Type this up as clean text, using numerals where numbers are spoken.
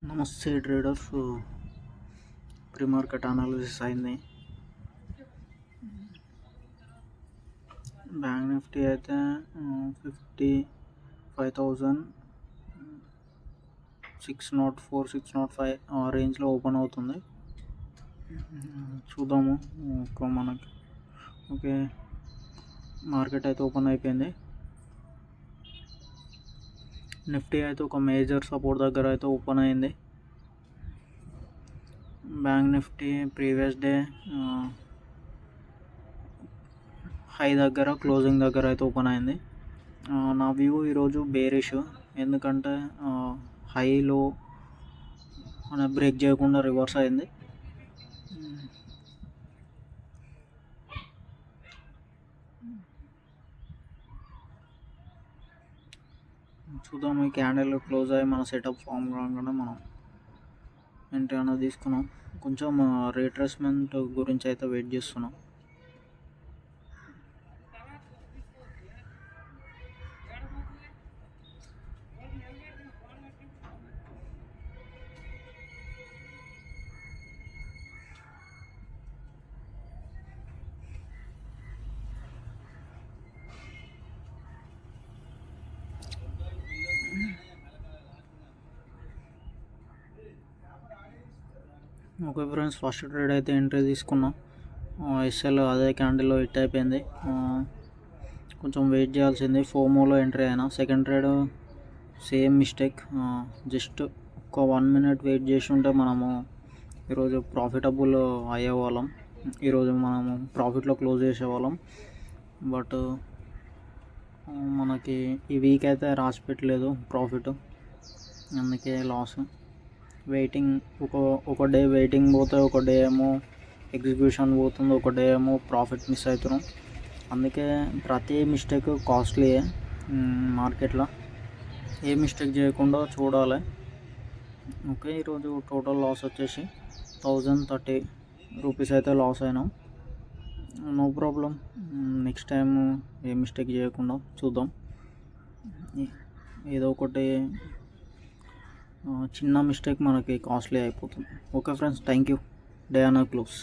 నమస్తే traders. Pre market analysis అయింది. Bank Nifty అయితే 55,604 605 ఆ రేంజ్లో ఓపెన్ అవుతుంది. చూద్దాము. మనకి ఓకే, మార్కెట్ అయితే ఓపెన్ అయిపోయింది. నిఫ్టీ అయితే ఒక మేజర్ సపోర్ట్ దగ్గర అయితే ఓపెన్ అయింది. Bank Nifty previous day high దగ్గర, క్లోజింగ్ దగ్గర అయితే ఓపెన్ అయింది. నా వ్యూ ఈరోజు బేరిష్, ఎందుకంటే హైలో మన బ్రేక్ చేయకుండా రివర్స్ అయింది. చూద్దాం. ఈ క్యాండిల్ క్లోజ్ అయ్యి మన సెటప్ ఫామ్ కాగానే మనం ఎంట్రీ అనేది తీసుకున్నాం. కొంచెం రీట్రేస్మెంట్ గురించి అయితే వెయిట్ చేస్తున్నాం. ఓకే ఫ్రెండ్స్, ఫస్ట్ ట్రేడ్ అయితే ఎంట్రీ తీసుకున్నాం. ఎస్ఎల్ అదే క్యాండిల్లో హిట్ అయిపోయింది. కొంచెం వెయిట్ చేయాల్సింది. ఫోమోలో ఎంట్రీ అయినా. Second trade same mistake. Just ఒక 1 minute వెయిట్ చేసి ఉంటే మనము ఈరోజు ప్రాఫిటబుల్ అయ్యేవాళ్ళం. ఈరోజు మనము ప్రాఫిట్లో క్లోజ్ చేసేవాళ్ళం. బట్ మనకి ఈ వీక్ అయితే రాసి పెట్టలేదు ప్రాఫిట్, అందుకే లాస్. వెయిటింగ్ ఒక డే వెయిటింగ్ పోతే, ఒక డే ఏమో ఎగ్జిక్యూషన్ పోతుంది, ఒక డే ఏమో ప్రాఫిట్ మిస్ అవుతున్నాం. అందుకే ప్రతి మిస్టేక్ కాస్ట్లీయే మార్కెట్లో. ఏ మిస్టేక్ చేయకుండా చూడాలి. ఓకే, ఈరోజు టోటల్ లాస్ వచ్చేసి 1030 రూపీస్ అయితే లాస్ అయినాం. No problem. నెక్స్ట్ టైం ఏ మిస్టేక్ చేయకుండా చూద్దాం. ఏదో ఒకటి చిన్న మిస్టేక్ మనకి కాస్ట్లీ అయిపోతుంది. Okay friends, thank you. డే అన్న క్లోజ్.